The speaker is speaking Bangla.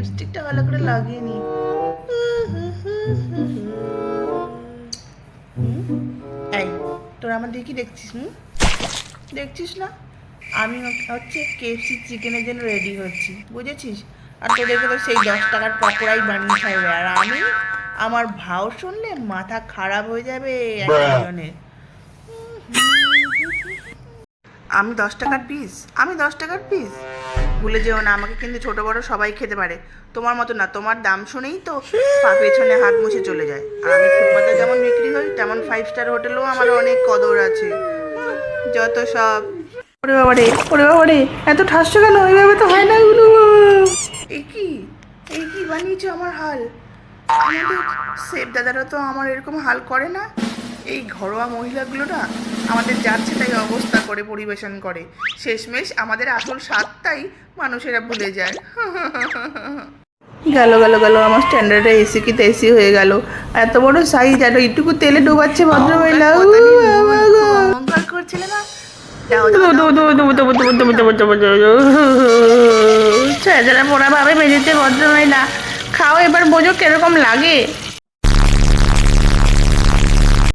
লিপস্টিকটা ভালো করে লাগিয়ে নি। এই তোর আমার দিকে কি দেখছিস? দেখছিস না? আমি হচ্ছে কেএফসি চিকেনের জন্য রেডি হচ্ছি, বুঝেছিস? আর তোদেরকে তো সেই 10 টাকার পকোড়াই বানিয়ে খাইবে, আর আমি আমার ভাও শুনলে মাথা খারাপ হয়ে যাবে একজনের। আমি 10 টাকার পিস, আমি 10 টাকার পিস। ভুলে যেও না, আমাকে কিন্তু ছোট বড় সবাই খেতে পারে, তোমার মতো না। তোমার দাম শুনেই তো পেছনে হাত মুছে চলে যায়। আর আমি ফুটপাতে যেমন বিক্রি হই তেমন 5 স্টার হোটেলেও আমার অনেক কদর আছে। যত সব। ওরে বাবা রে, ওরে বাবা রে, এত ঠাসছো কেন? এইভাবে তো হয় না এগুলো। এই কি, এই কি বানিয়েছো আমার হাল? আমাদের সেফ দাদারা তো আমার এরকম হাল করে না। এই ঘরোয়া মহিলাগুলো না আমাদের যাচ্ছে তাই অবস্থা করে পরিবেশন করে, শেষমেশ আমাদের আসল স্বাদটাই মানুষেরা ভুলে যায়। গেল গেল গেল, আমার স্ট্যান্ডার্ডে এসি কি তেসি হয়ে গেল। এত বড় সাইজ, আর এইটুকু তেলে ডোবাচ্ছে ভদ্রমহিলা। অহংকার করছিলে না? ছেলেরা পোড়া ভাবে বেজেছে ভদ্রমহিলা। খাও এবার, বোঝো কিরকম লাগে।